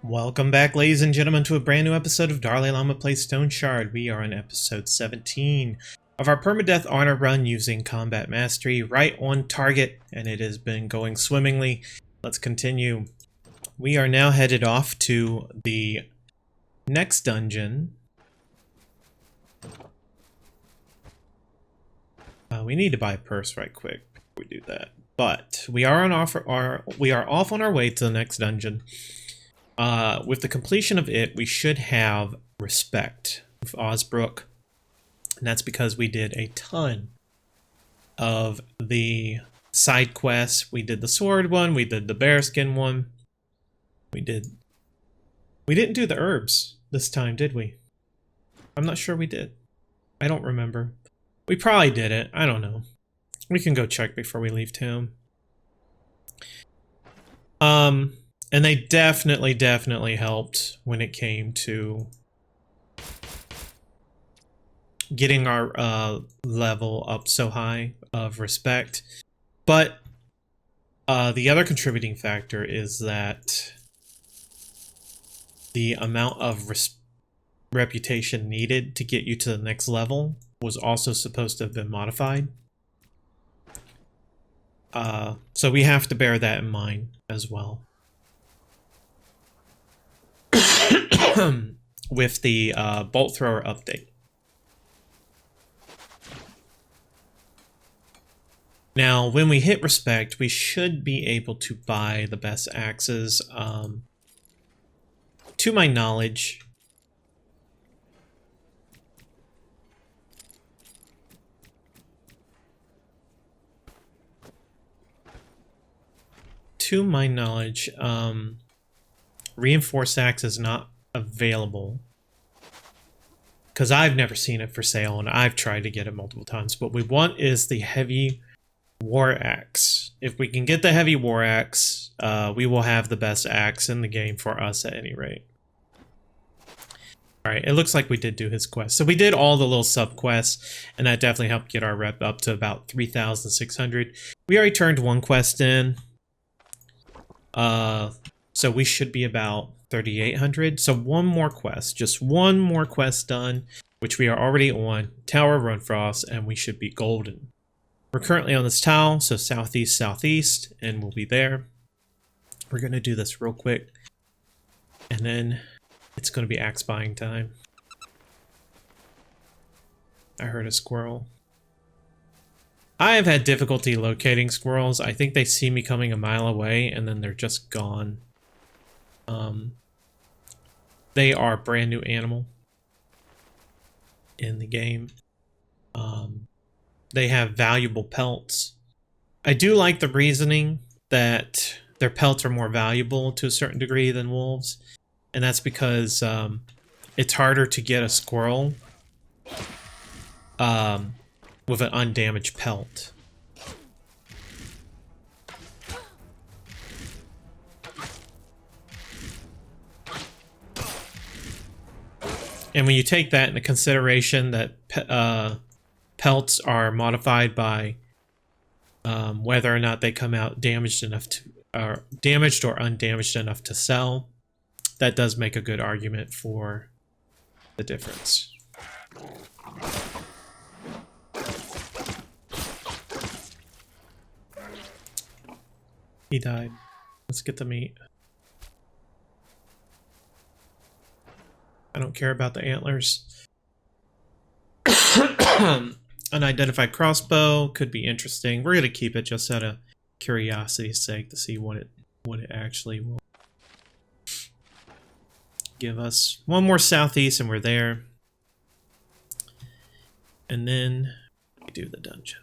Welcome back, ladies and gentlemen, to a brand new episode of DarLeeLlama Plays Stoneshard. We are on episode 17 of our Permadeath Arna run using Combat Mastery, right on target, and it has been going swimmingly. Let's continue. We are now headed off to the next dungeon. We need to buy a purse right quick before we do that, but we are off on our way to the next dungeon. With the completion of it, we should have Respect with Osbrook, and that's because we did a ton of the side quests. We did the sword one, we did the bearskin one, we didn't do the herbs this time, did we? I'm not sure we did. I don't remember. We probably did it. I don't know. We can go check before we leave town. And they definitely helped when it came to getting our level up so high of Respect. But the other contributing factor is that the amount of reputation needed to get you to the next level was also supposed to have been modified. So we have to bear that in mind as well. With the bolt thrower update. Now, when we hit Respect, we should be able to buy the best axes. To my knowledge, Reinforced axe is not available because I've never seen it for sale and I've tried to get it multiple times. What we want is the heavy war axe. If we can get the heavy war axe, we will have the best axe in the game for us at any rate. Alright, it looks like we did do his quest. So we did all the little sub quests, and that definitely helped get our rep up to about 3,600. We already turned one quest in. So we should be about 3,800. So one more quest, just one more quest done, which we are already on, Tower of Runfrost, and we should be golden. We're currently on this tile, so southeast, and we'll be there. We're going to do this real quick, and then it's going to be axe buying time. I heard a squirrel. I have had difficulty locating squirrels. I think they see me coming a mile away, and then they're just gone. They are a brand new animal in the game. They have valuable pelts. I do like the reasoning that their pelts are more valuable to a certain degree than wolves, and that's because it's harder to get a squirrel with an undamaged pelt. And when you take that into consideration that pelts are modified by whether or not they come out damaged enough to, or damaged or undamaged enough to sell, that does make a good argument for the difference. He died. Let's get the meat. I don't care about the antlers. Unidentified crossbow could be interesting. We're gonna keep it just out of curiosity's sake to see what it actually will give us. One more southeast and we're there. And then we do the dungeon.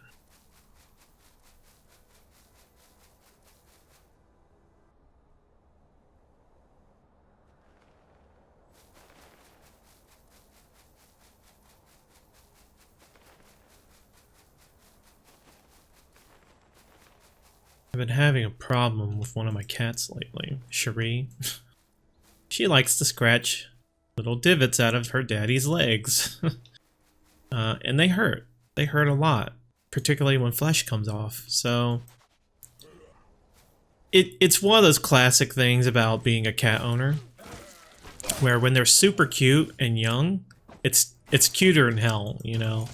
I've been having a problem with one of my cats lately, Cherie. She likes to scratch little divots out of her daddy's legs. And they hurt. They hurt a lot, particularly when flesh comes off. So it's one of those classic things about being a cat owner. where when they're super cute and young, it's cuter than hell, you know.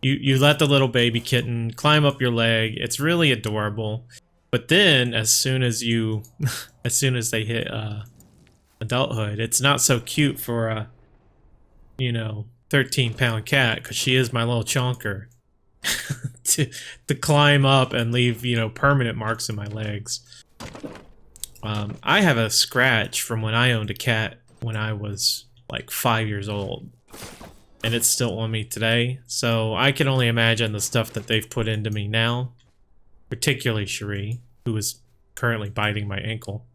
You let the little baby kitten climb up your leg. It's really adorable. But then as soon as you as soon as they hit adulthood, it's not so cute for a, you know, 13-pound cat, because she is my little chonker. to climb up and leave, you know, permanent marks in my legs. I have a scratch from when I owned a cat when I was like 5 years old, and it's still on me today, so I can only imagine the stuff that they've put into me now, particularly Cherie, who is currently biting my ankle,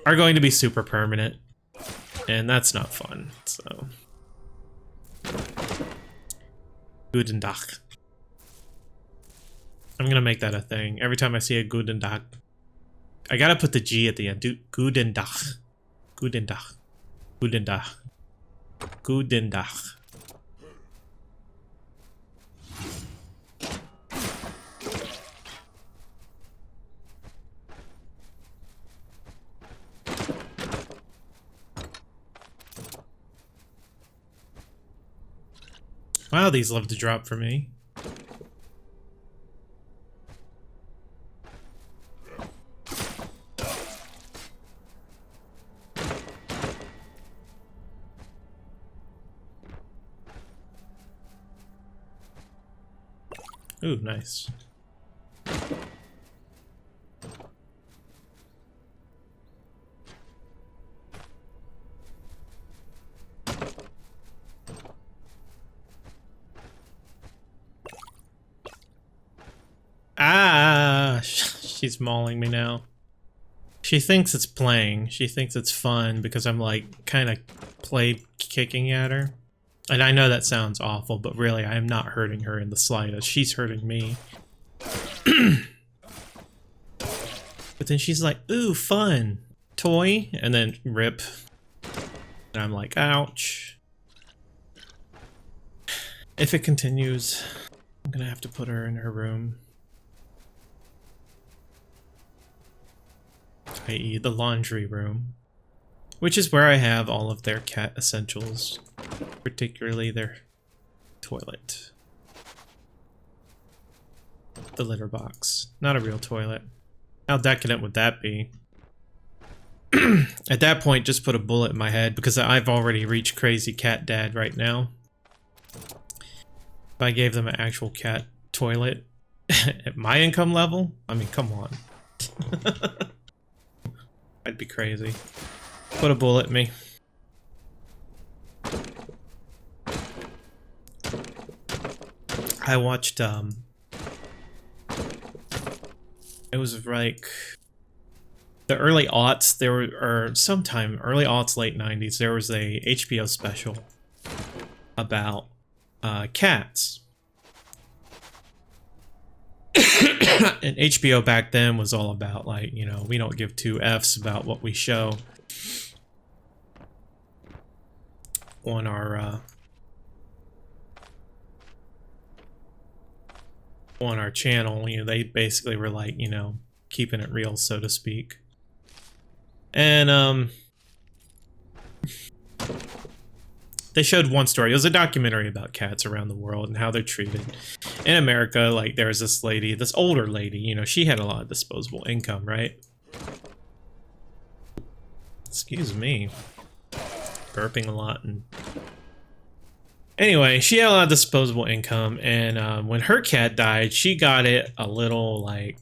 are going to be super permanent, and that's not fun, so... Guten Tag. I'm gonna make that a thing. Every time I see a Guten Tag, I gotta put the G at the end. Guten Tag. Guten Tag. Guten Tag. Guten Tag. Wow, these love to drop for me. Ooh, nice. Ah, she's mauling me now. She thinks it's playing. She thinks it's fun because I'm like kind of play kicking at her. And I know that sounds awful, but really I am not hurting her in the slightest. She's hurting me. But then she's like, ooh, fun. Toy? And then rip. And I'm like, ouch. If it continues, I'm gonna have to put her in her room. I.e. the laundry room, which is where I have all of their cat essentials, particularly their toilet. The litter box. Not a real toilet. How decadent would that be? At that point, just put a bullet in my head, because I've already reached crazy cat dad right now. If I gave them an actual cat toilet at my income level, I mean, come on. I'd be crazy. Put a bullet in me. I watched, it was like the early aughts, there were, or sometime early aughts, late 90s, there was a HBO special about cats. And HBO back then was all about, like, you know, we don't give two F's about what we show on our channel. You know, they basically were like, you know, keeping it real, so to speak. And they showed one story. It was a documentary about cats around the world and how they're treated. In America, like, there was this lady, this older lady, you know, she had a lot of disposable income, right? Excuse me. Burping a lot. And anyway, she had a lot of disposable income, and when her cat died, she got it a little, like...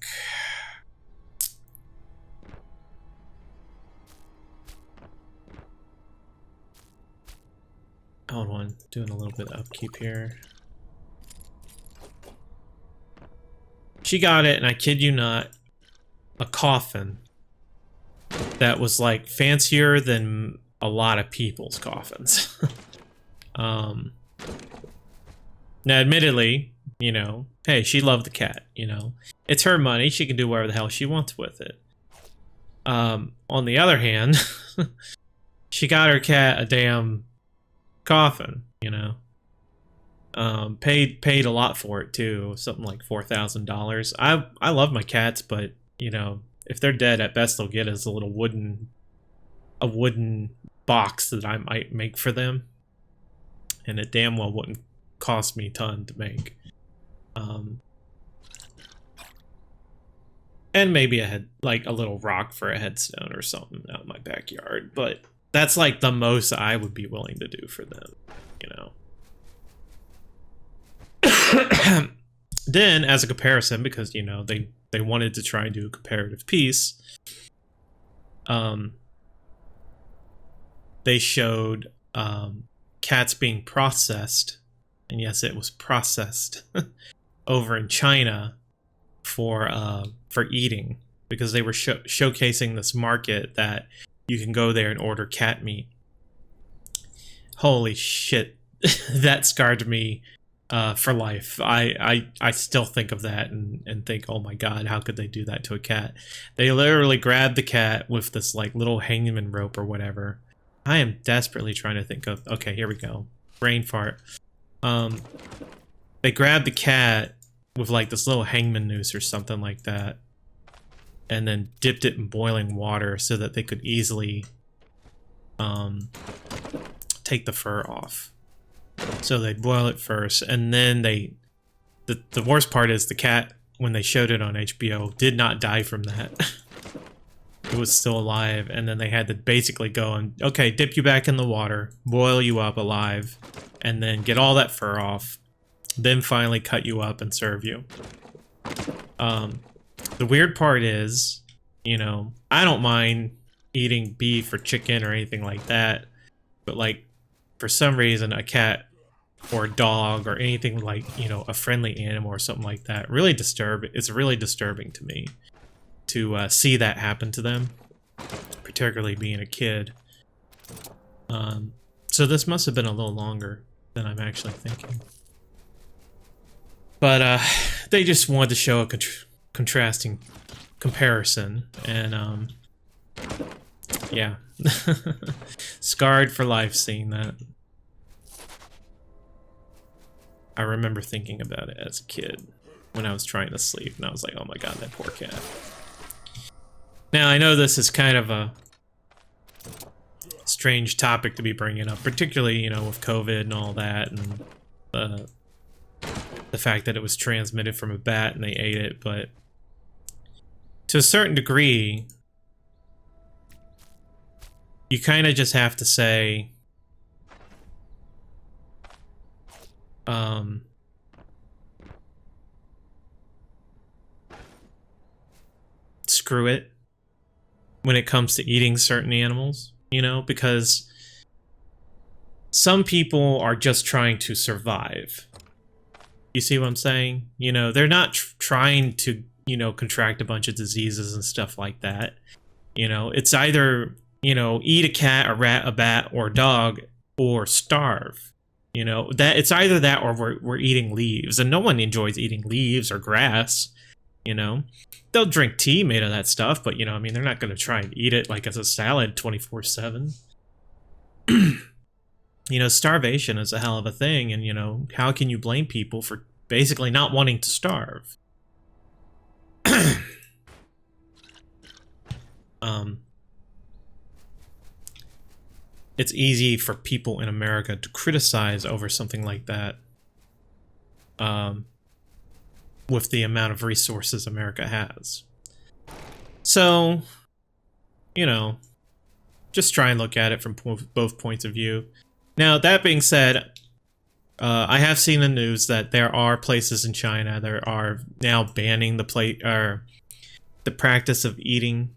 Hold on, doing a little bit of upkeep here. She got it, and I kid you not, a coffin that was like fancier than a lot of people's coffins. Now, admittedly, you know, hey, she loved the cat, you know. It's her money, she can do whatever the hell she wants with it. On the other hand, she got her cat a damn coffin, you know. Paid a lot for it too, something like $4,000. I love my cats, but you know, if they're dead, at best they'll get is a little wooden a wooden box that I might make for them, and it damn well wouldn't cost me a ton to make. And maybe like a little rock for a headstone or something out in my backyard, but that's like the most I would be willing to do for them, you know. Then, as a comparison, because, you know, they wanted to try and do a comparative piece, they showed cats being processed, and yes, it was processed over in China for eating, because they were showcasing this market that you can go there and order cat meat. Holy shit, that scarred me for life. I still think of that and think, oh my god, how could they do that to a cat? They literally grabbed the cat with this like little hangman rope or whatever. I am desperately trying to think of, okay, here we go. Brain fart. They grabbed the cat with like this little hangman noose or something like that, and then dipped it in boiling water so that they could easily take the fur off. So they'd boil it first, and then the worst part is the cat, when they showed it on HBO, did not die from that. It was still alive, and then they had to basically go and, okay, dip you back in the water, boil you up alive, and then get all that fur off, then finally cut you up and serve you. The weird part is, you know, I don't mind eating beef or chicken or anything like that, but like, for some reason, a cat or a dog or anything like, you know, a friendly animal or something like that, it's really disturbing to me to see that happen to them, particularly being a kid. So this must have been a little longer than I'm actually thinking. But they just wanted to show a contrasting comparison, and yeah. Scarred for life seeing that. I remember thinking about it as a kid when I was trying to sleep, and I was like, oh my god, that poor cat. Now, I know this is kind of a strange topic to be bringing up, particularly, you know, with COVID and all that, and the fact that it was transmitted from a bat and they ate it, but to a certain degree, you kind of just have to say, screw it when it comes to eating certain animals, you know, because some people are just trying to survive. You see what I'm saying? You know, they're not trying to, you know, contract a bunch of diseases and stuff like that. You know, it's either, you know, eat a cat, a rat, a bat, or a dog, or starve. You know, that it's either that or we're eating leaves, and no one enjoys eating leaves or grass. You know, they'll drink tea made of that stuff, but, you know, I mean, they're not going to try and eat it like as a salad 24/7. You know, starvation is a hell of a thing, and, you know, how can you blame people for basically not wanting to starve? It's easy for people in America to criticize over something like that, with the amount of resources America has. So, you know, just try and look at it from both points of view. Now, that being said, I have seen the news that there are places in China that are now banning the practice of eating,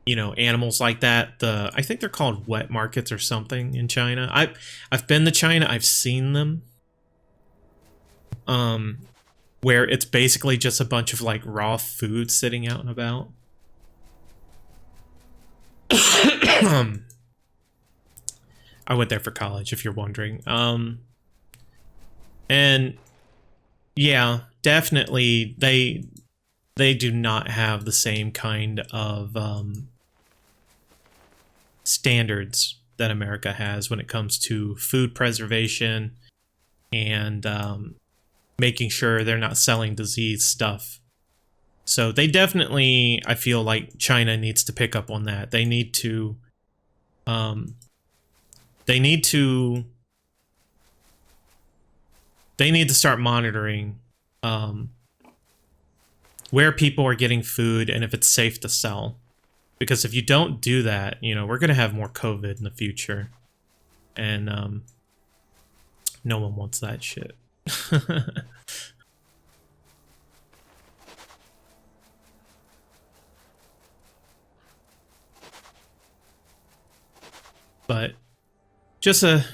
you know, animals like that. I think they're called wet markets or something in China. I've been to China. I've seen them. Where it's basically just a bunch of like raw food sitting out and about. I went there for college, if you're wondering. And yeah, definitely they do not have the same kind of standards that America has when it comes to food preservation and making sure they're not selling disease stuff So they definitely, I feel like China needs to pick up on that. They need to, they need to start monitoring where people are getting food and if it's safe to sell. Because if you don't do that, you know, we're going to have more COVID in the future. And no one wants that shit. But just a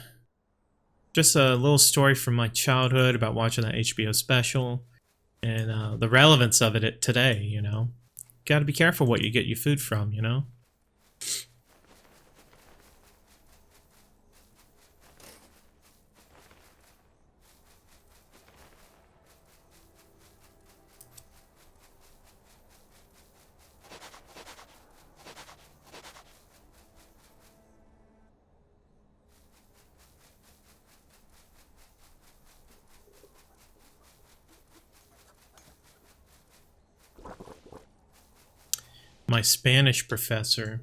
little story from my childhood about watching that HBO special and the relevance of it today, you know. Got to be careful what you get your food from, you know. My Spanish professor.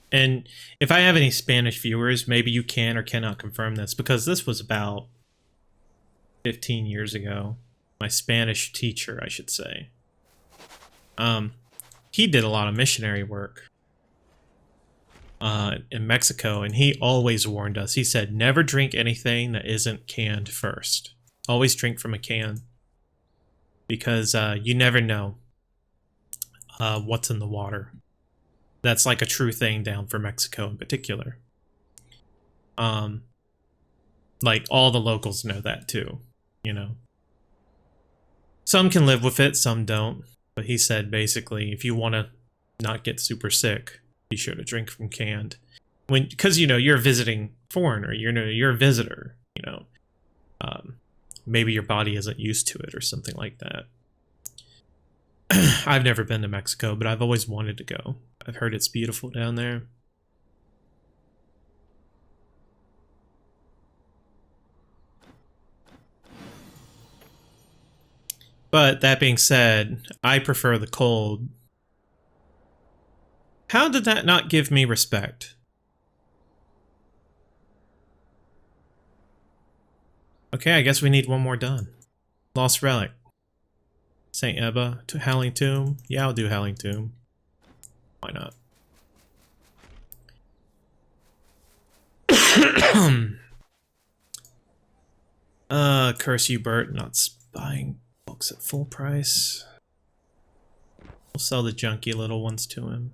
And if I have any Spanish viewers, maybe you can or cannot confirm this, because this was about 15 years ago. My Spanish teacher, I should say. He did a lot of missionary work in Mexico, and he always warned us. He said, never drink anything that isn't canned first. Always drink from a can. Because you never know what's in the water. That's like a true thing down for Mexico in particular. Like all the locals know that too, you know. Some can live with it, some don't. But he said basically, if you want to not get super sick, be sure to drink from canned. Because you know you're a visiting foreigner, you're a visitor, you know. Maybe your body isn't used to it or something like that. I've never been to Mexico, but I've always wanted to go. I've heard it's beautiful down there. But that being said, I prefer the cold. How did that not give me respect? Okay, I guess we need one more done. Lost Relic. St. Ebba to Howling Tomb. Yeah, I'll do Howling Tomb. Why not? Curse you, Bert, not buying books at full price. We'll sell the junky little ones to him.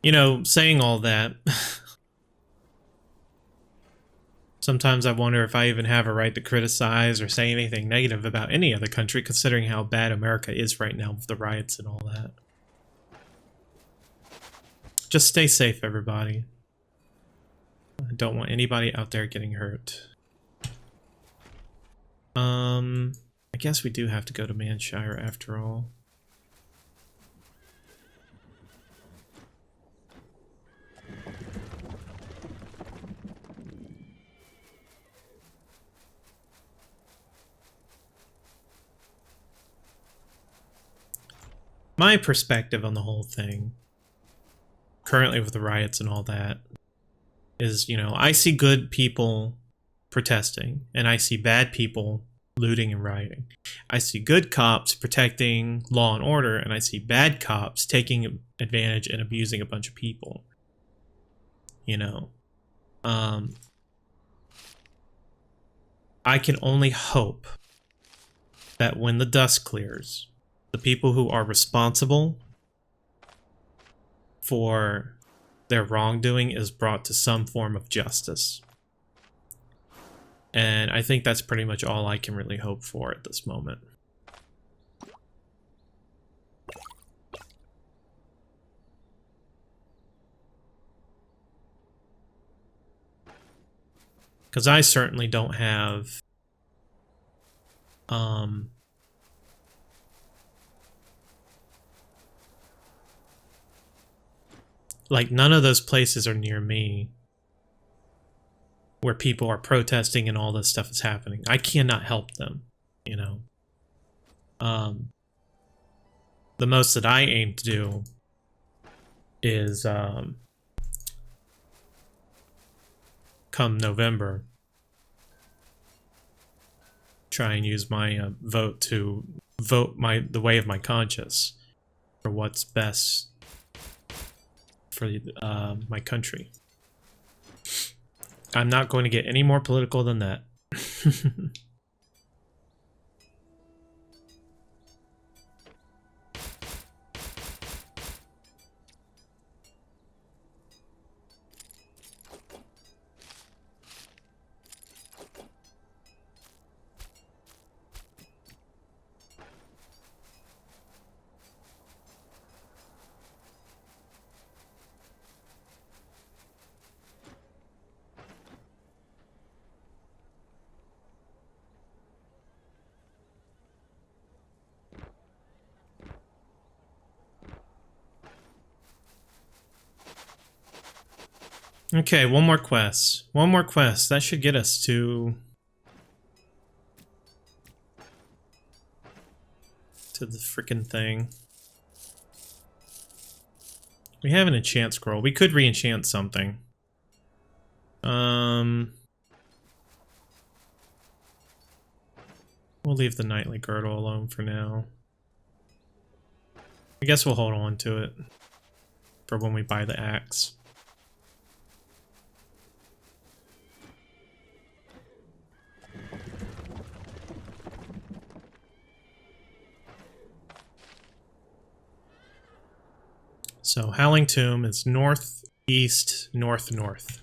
You know, saying all that, sometimes I wonder if I even have a right to criticize or say anything negative about any other country, considering how bad America is right now with the riots and all that. Just stay safe, everybody. I don't want anybody out there getting hurt. I guess we do have to go to Manshire after all. My perspective on the whole thing, currently with the riots and all that, is, you know, I see good people protesting, and I see bad people looting and rioting. I see good cops protecting law and order, and I see bad cops taking advantage and abusing a bunch of people. You know, I can only hope that when the dust clears, the people who are responsible for their wrongdoing is brought to some form of justice. And I think that's pretty much all I can really hope for at this moment. Because I certainly don't have like, none of those places are near me where people are protesting and all this stuff is happening. I cannot help them, you know. The most that I aim to do is come November, try and use my vote to vote the way of my conscience for what's best for my country. I'm not going to get any more political than that. Okay, one more quest. One more quest. That should get us to the freaking thing. We have an enchant scroll. We could re-enchant something. We'll leave the nightly girdle alone for now. I guess we'll hold on to it for when we buy the axe. So Howling Tomb is northeast, north.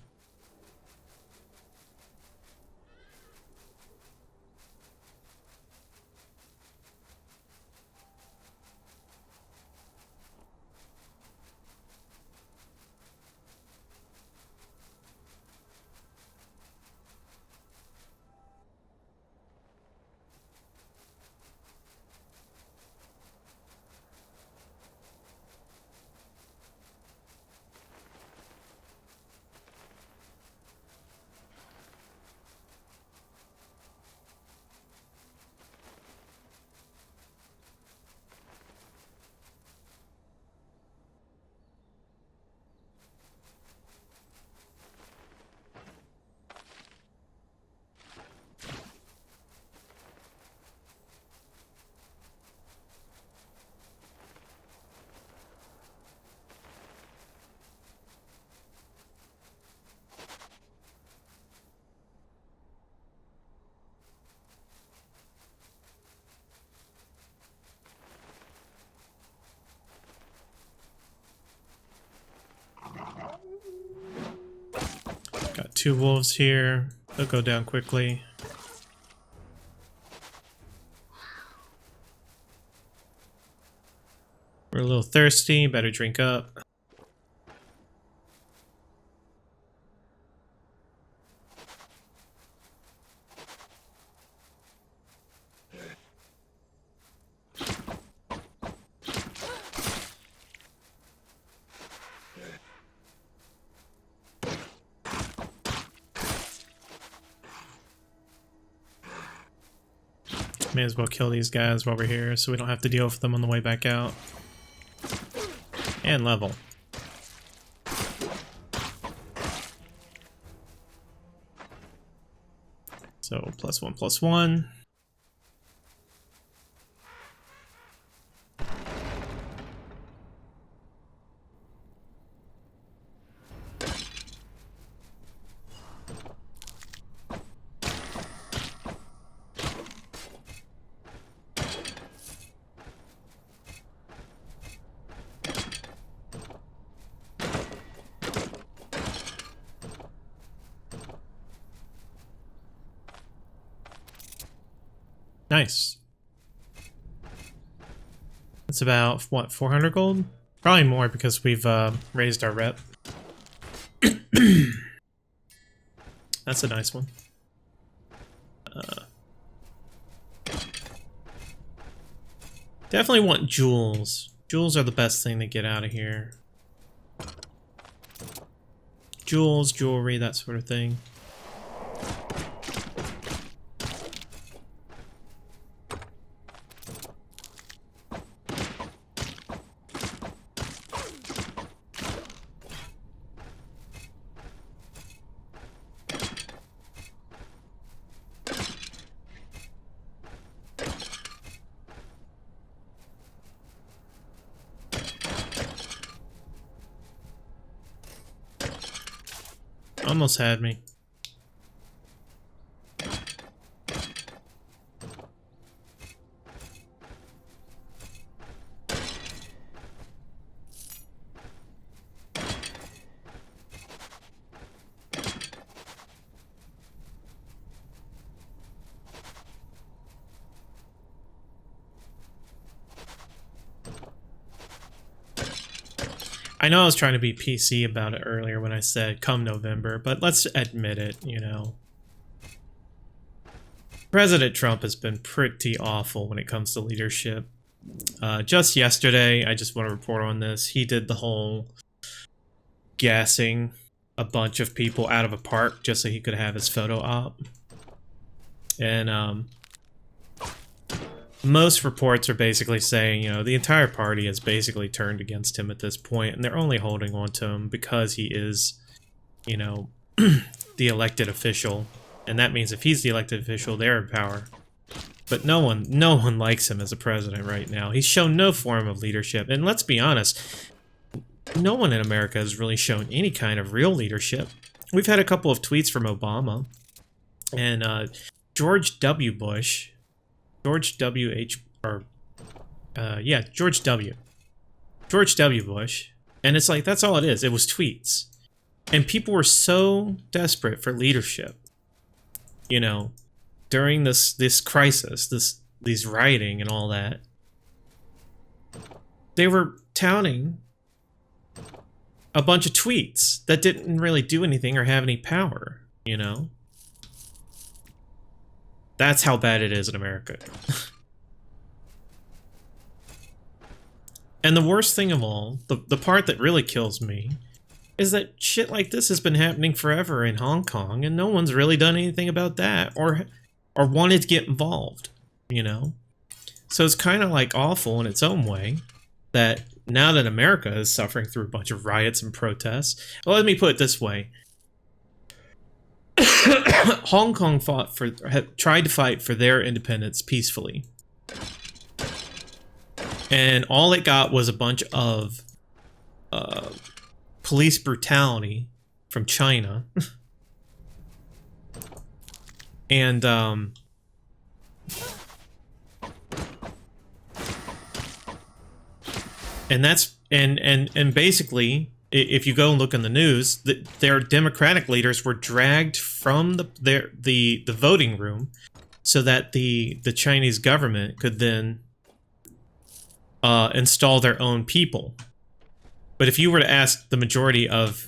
Got 2 wolves here. They'll go down quickly. We're a little thirsty, better drink up. May as well kill these guys while we're here so we don't have to deal with them on the way back out. And level. So +1/+1. Nice. That's about, what, 400 gold? Probably more because we've raised our rep. That's a nice one. Definitely want jewels. Jewels are the best thing to get out of here. jewels, jewelry, that sort of thing. Almost had me. I know I was trying to be PC about it earlier when I said come November, but let's admit it, you know. President Trump has been pretty awful when it comes to leadership. Just yesterday, I just want to report on this, he did the whole gassing a bunch of people out of a park just so he could have his photo op. And most reports are basically saying, you know, the entire party has basically turned against him at this point, and they're only holding on to him because he is, you know, the elected official. And that means if he's the elected official, they're in power. But no one likes him as a president right now. He's shown no form of leadership. And let's be honest, no one in America has really shown any kind of real leadership. We've had a couple of tweets from Obama and George W. Bush. George W. Bush. And it's like, that's all it is. It was tweets. And people were so desperate for leadership, you know, during this crisis, these rioting and all that. They were touting a bunch of tweets that didn't really do anything or have any power, you know? That's how bad it is in America. And the worst thing of all, the part that really kills me, is that shit like this has been happening forever in Hong Kong, and no one's really done anything about that, or wanted to get involved, you know? So it's kind of like awful in its own way, that now that America is suffering through a bunch of riots and protests, well, let me put it this way. Hong Kong tried to fight for their independence peacefully. And all it got was a bunch of police brutality from China. And basically, if you go and look in the news, their Democratic leaders were dragged from the voting room so that the Chinese government could then install their own people. But if you were to ask the majority of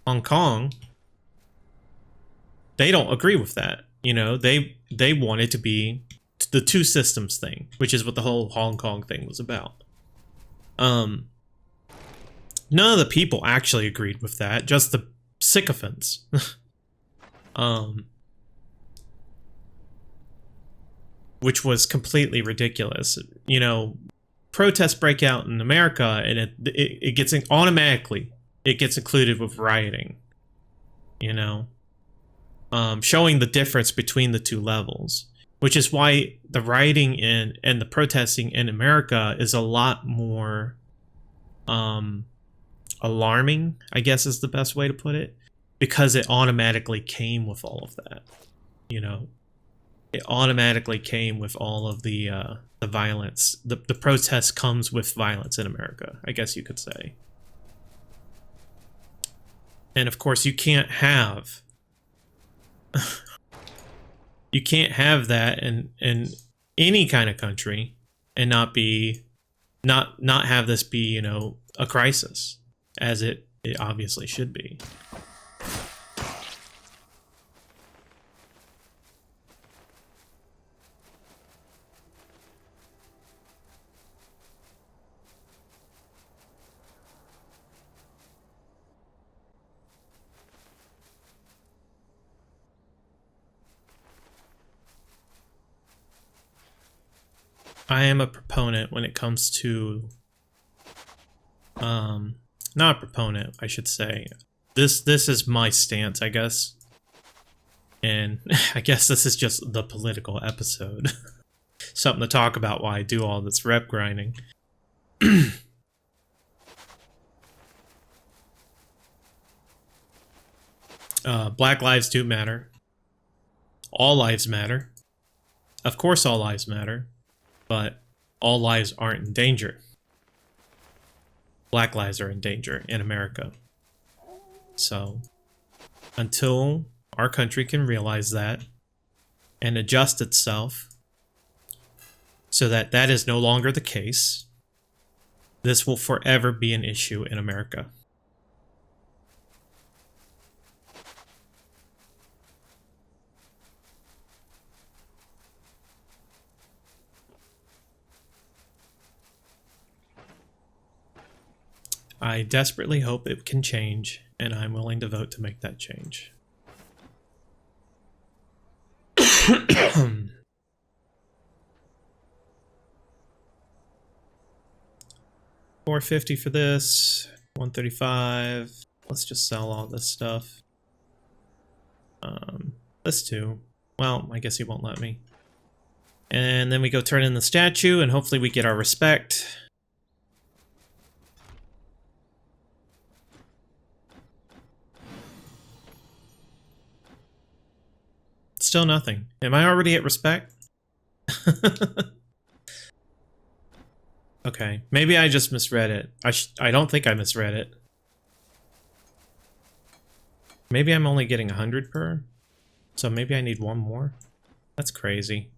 Hong Kong, they don't agree with that. You know, they want it to be the two systems thing, which is what the whole Hong Kong thing was about. None of the people actually agreed with that, just the sycophants. Which was completely ridiculous. You know, protests break out in America, and it gets automatically, it gets included with rioting. You know, showing the difference between the two levels, which is why the rioting and the protesting in America is a lot more alarming, I guess is the best way to put it, because it automatically came with all of that. You know, it automatically came with all of the violence. The protest comes with violence in America, I guess you could say. And of course, you can't have that in any kind of country and not have this be, you know, a crisis, as it obviously should be. I am a proponent when it comes to, not a proponent, I should say. This is my stance, I guess. And I guess this is just the political episode. Something to talk about while I do all this rep grinding. Black lives do matter. All lives matter. Of course all lives matter. But all lives aren't in danger. Black lives are in danger in America. So, until our country can realize that and adjust itself so that that is no longer the case, this will forever be an issue in America. I desperately hope it can change, and I'm willing to vote to make that change. $450 for this, $135. Let's just sell all this stuff. This too. Well, I guess he won't let me. And then we go turn in the statue, and hopefully we get our respect. Still nothing. Am I already at respect? Okay, maybe I just misread it. I don't think I misread it. Maybe I'm only getting 100 per. So maybe I need one more. That's crazy.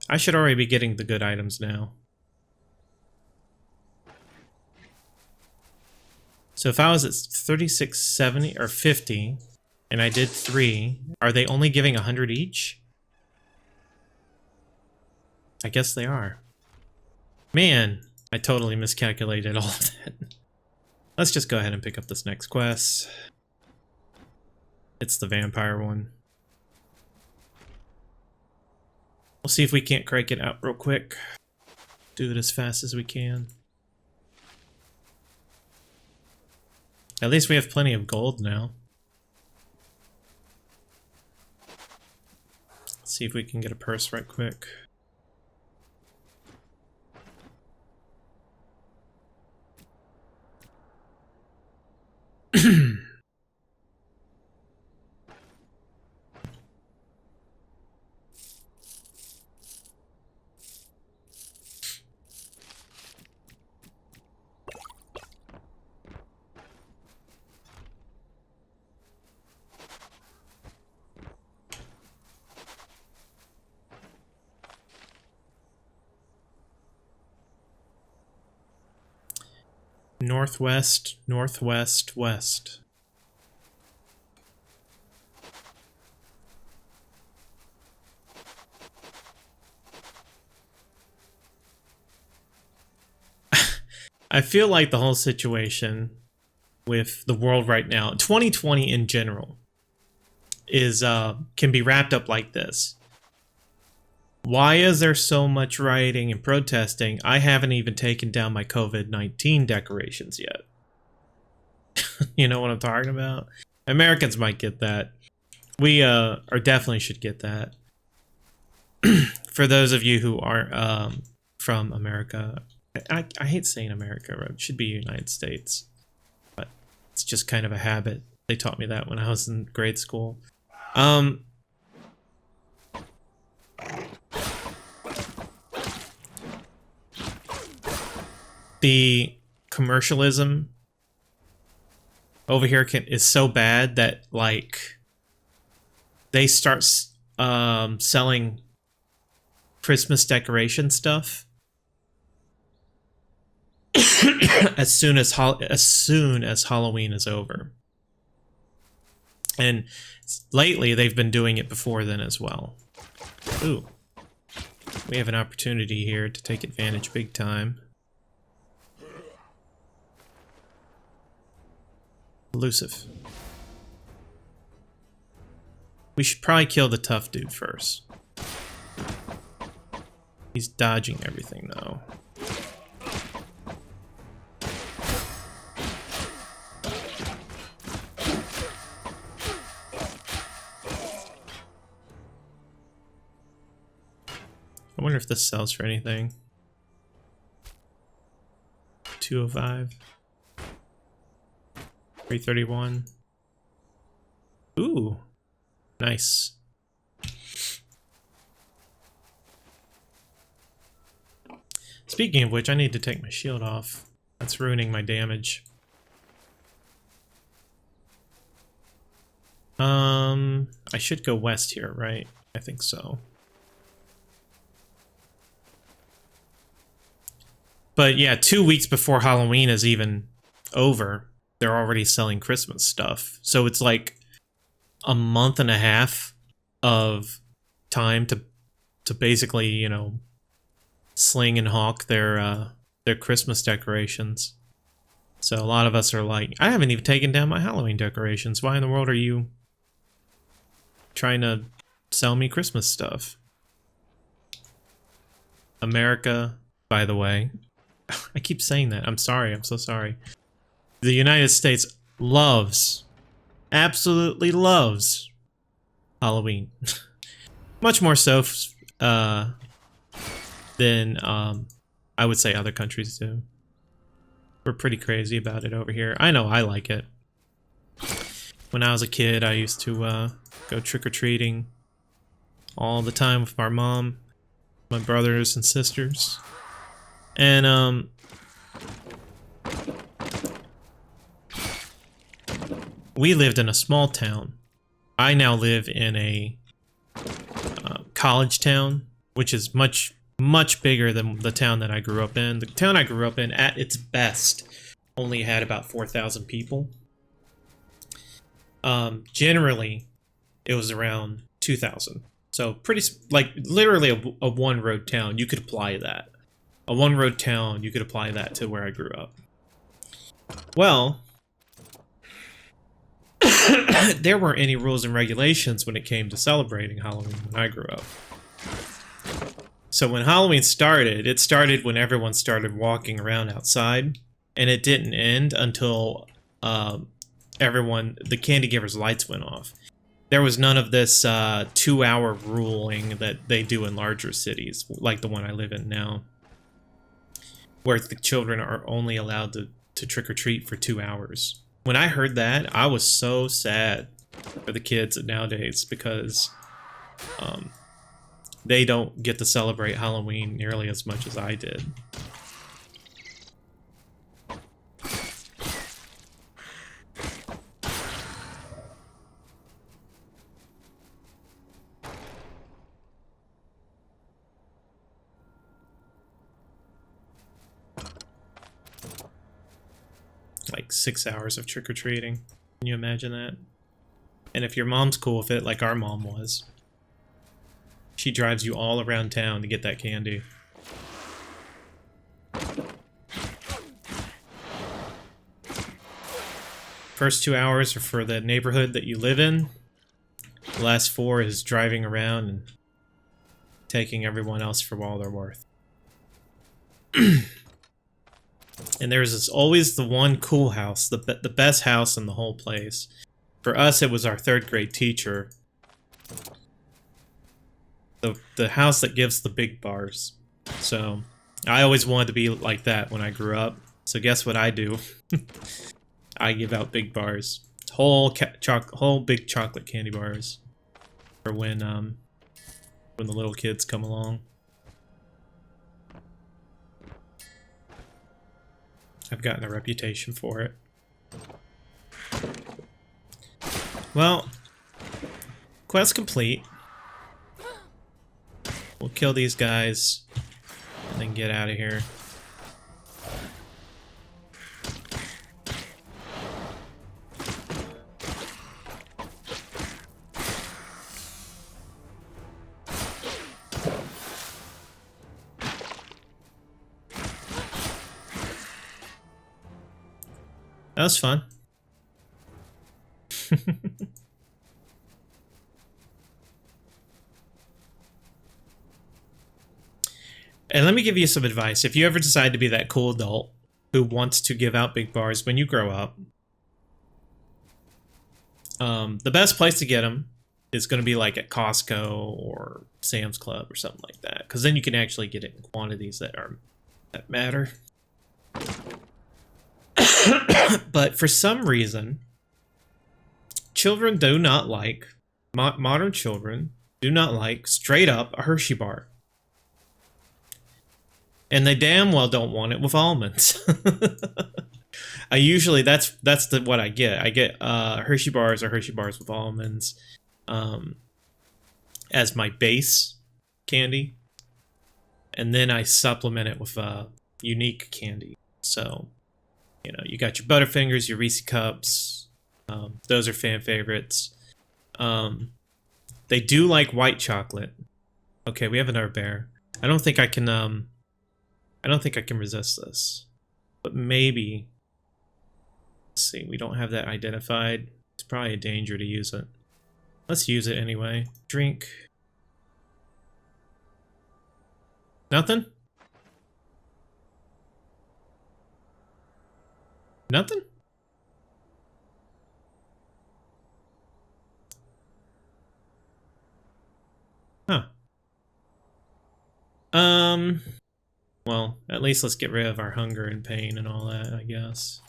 I should already be getting the good items now. So if I was at 36.70 or 50 and I did 3, are they only giving 100 each? I guess they are. Man, I totally miscalculated all of that. Let's just go ahead and pick up this next quest. It's the vampire one. We'll see if we can't crank it out real quick. Do it as fast as we can. At least we have plenty of gold now. Let's see if we can get a purse right quick. Northwest, northwest, west. I feel like the whole situation with the world right now, 2020 in general, is can be wrapped up like this. Why is there so much rioting and protesting? I haven't even taken down my COVID-19 decorations yet. You know what I'm talking about? Americans might get that. We or definitely should get that. For those of you who aren't from America, I hate saying America, it should be United States. But it's just kind of a habit. They taught me that when I was in grade school. The commercialism over here is so bad that, like, they start selling Christmas decoration stuff as soon as Halloween is over. And lately they've been doing it before then as well. Ooh. We have an opportunity here to take advantage big time. Elusive. We should probably kill the tough dude first. He's dodging everything, though. I wonder if this sells for anything. 205. 331. Ooh. Nice. Speaking of which, I need to take my shield off. That's ruining my damage. I should go west here, right? I think so. But yeah, 2 weeks before Halloween is even over, they're already selling Christmas stuff. So it's like a month and a half of time to basically, you know, sling and hawk their Christmas decorations. So a lot of us are like, I haven't even taken down my Halloween decorations. Why in the world are you trying to sell me Christmas stuff? America, by the way, I keep saying that. I'm sorry. I'm so sorry. The United States loves, absolutely loves Halloween. Much more so than I would say other countries do. We're pretty crazy about it over here. I know I like it. When I was a kid, I used to go trick-or-treating all the time with our mom, my brothers and sisters. And we lived in a small town. I now live in a college town, which is much bigger than the town that I grew up in. The town I grew up in, at its best, only had about 4,000 people. Generally, it was around 2,000. So pretty, like, literally a one-road town. You could apply that. A one-road town, you could apply that to where I grew up. Well, there weren't any rules and regulations when it came to celebrating Halloween when I grew up. So when Halloween started, it started when everyone started walking around outside, and it didn't end until the candy givers' lights went off. There was none of this 2-hour ruling that they do in larger cities, like the one I live in now, where the children are only allowed to trick-or-treat for 2 hours. When I heard that, I was so sad for the kids nowadays because they don't get to celebrate Halloween nearly as much as I did. Like 6 hours of trick-or-treating. Can you imagine that? And if your mom's cool with it, like our mom was, she drives you all around town to get that candy. First 2 hours are for the neighborhood that you live in. The last 4 is driving around and taking everyone else for all they're worth. And there's always the one cool house, the best house in the whole place. For us, it was our 3rd grade teacher. The house that gives the big bars. So I always wanted to be like that when I grew up. So guess what I do? I give out big bars, whole big chocolate candy bars, for when the little kids come along. I've gotten a reputation for it. Well, quest complete. We'll kill these guys and then get out of here. That was fun. And let me give you some advice. If you ever decide to be that cool adult who wants to give out big bars when you grow up, the best place to get them is going to be like at Costco or Sam's Club or something like that, because then you can actually get it in quantities that matter. But for some reason, children do not like, modern children do not like straight up a Hershey bar. And they damn well don't want it with almonds. I usually, that's what I get. I get Hershey bars or Hershey bars with almonds as my base candy. And then I supplement it with unique candy. So, you know, you got your Butterfingers, your Reese Cups. Those are fan favorites. They do like white chocolate. Okay, we have another bear. I don't think I can resist this. But maybe. Let's see, we don't have that identified. It's probably a danger to use it. Let's use it anyway. Drink. Nothing? Nothing? Huh. Well, at least let's get rid of our hunger and pain and all that, I guess.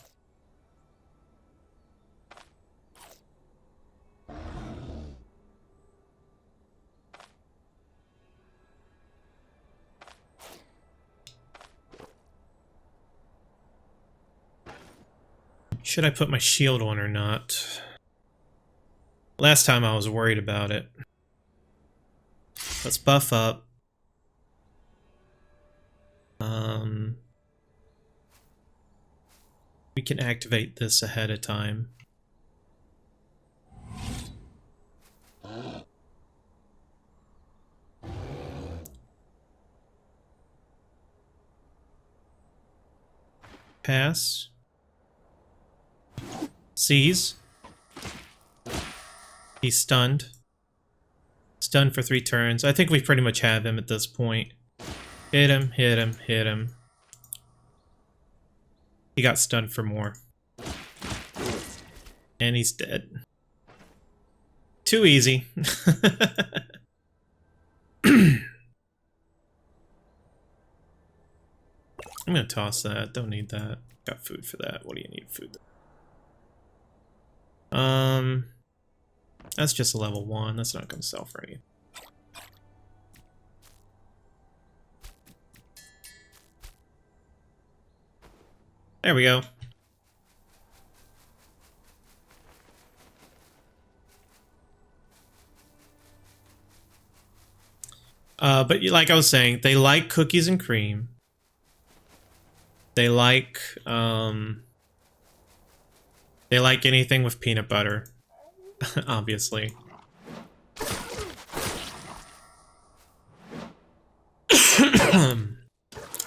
Should I put my shield on or not? Last time I was worried about it. Let's buff up. We can activate this ahead of time. Pass. Seize. He's stunned. Stunned for 3 turns. I think we pretty much have him at this point. Hit him, hit him, hit him. He got stunned for more. And he's dead. Too easy. I'm gonna toss that. Don't need that. Got food for that. What do you need food? That's just a level 1. That's not gonna sell for anything. There we go. But like I was saying, they like cookies and cream. They like anything with peanut butter, obviously.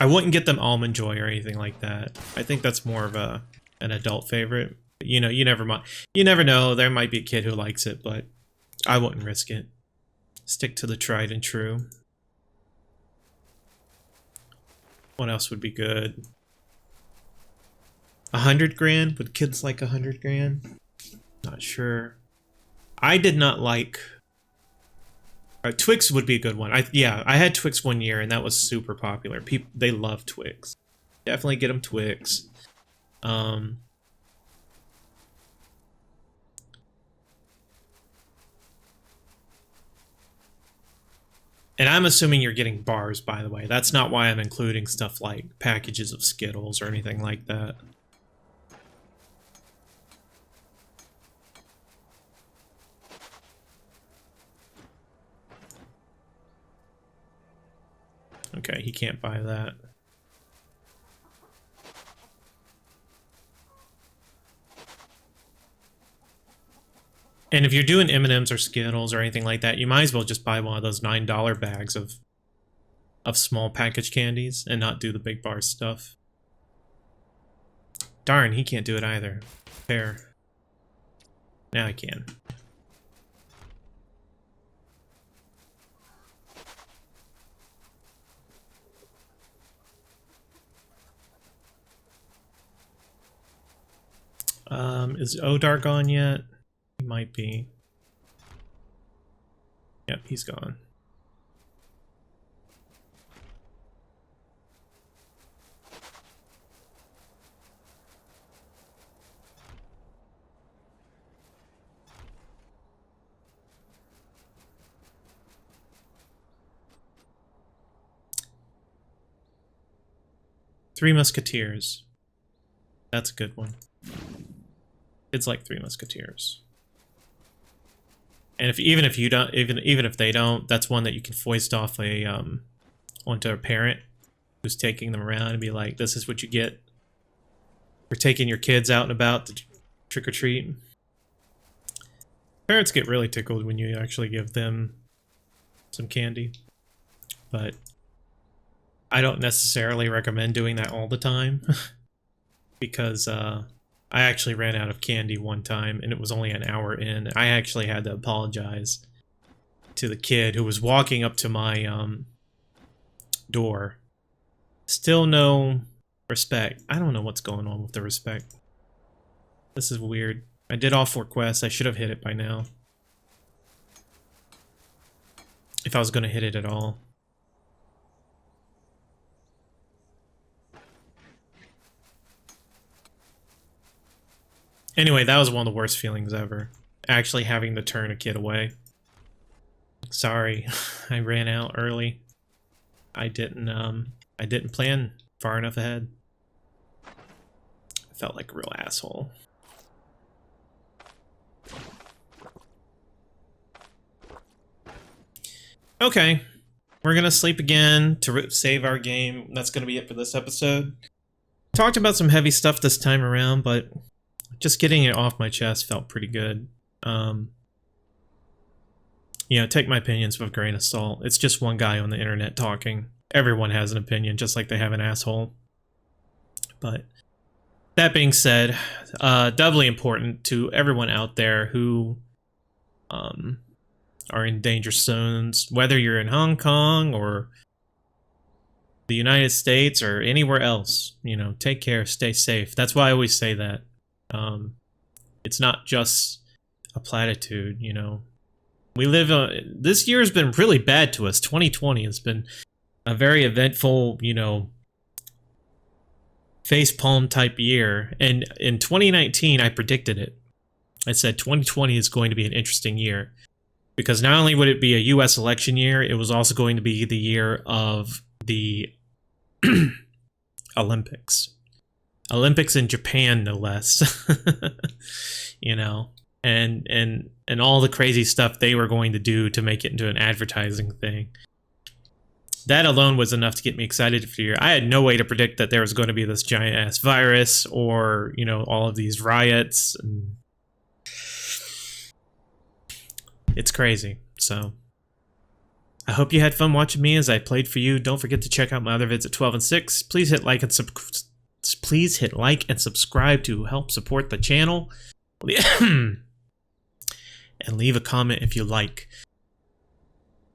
I wouldn't get them Almond Joy or anything like that. I think that's more of an adult favorite. You know, you never know. There might be a kid who likes it, but I wouldn't risk it. Stick to the tried and true. What else would be good? 100 grand? Would kids like 100 grand? Not sure. I did not like... Twix would be a good one. I had Twix one year, and that was super popular. They love Twix. Definitely get them Twix. And I'm assuming you're getting bars, by the way. That's not why I'm including stuff like packages of Skittles or anything like that. Okay, he can't buy that. And if you're doing M&Ms or Skittles or anything like that, you might as well just buy one of those $9 bags of small package candies and not do the big bar stuff. Darn, he can't do it either. Fair. Now I can. Is Odar gone yet? He might be. Yep, he's gone. Three Musketeers. That's a good one. It's like Three Musketeers. And even if you don't, even if they don't, that's one that you can foist off onto a parent who's taking them around and be like, "This is what you get for taking your kids out and about to trick or treat." Parents get really tickled when you actually give them some candy, but I don't necessarily recommend doing that all the time because I actually ran out of candy one time and it was only an hour in. I actually had to apologize to the kid who was walking up to my door. Still no respect. I don't know what's going on with the respect. This is weird. I did all 4 quests. I should have hit it by now. If I was going to hit it at all. Anyway, that was one of the worst feelings ever. Actually having to turn a kid away. Sorry, I ran out early. I didn't plan far enough ahead. I felt like a real asshole. Okay, we're gonna sleep again to save our game. That's gonna be it for this episode. Talked about some heavy stuff this time around, but just getting it off my chest felt pretty good. You know, take my opinions with a grain of salt. It's just one guy on the internet talking. Everyone has an opinion, just like they have an asshole. But that being said, doubly important to everyone out there who are in danger zones, whether you're in Hong Kong or the United States or anywhere else. You know, take care, stay safe. That's why I always say that. It's not just a platitude, you know. We live this year has been really bad to us. 2020 has been a very eventful, you know, facepalm type year. And in 2019, I predicted it. I said 2020 is going to be an interesting year because not only would it be a US election year, it was also going to be the year of the Olympics. Olympics in Japan, no less. You know, and all the crazy stuff they were going to do to make it into an advertising thing. That alone was enough to get me excited for the year. I had no way to predict that there was going to be this giant ass virus or, you know, all of these riots. And it's crazy. So I hope you had fun watching me as I played for you. Don't forget to check out my other vids at 12 and 6. Please hit like and subscribe to help support the channel. And leave a comment if you like.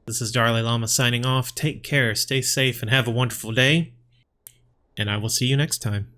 This is DarLeeLlama signing off. Take care, stay safe, and have a wonderful day. And I will see you next time.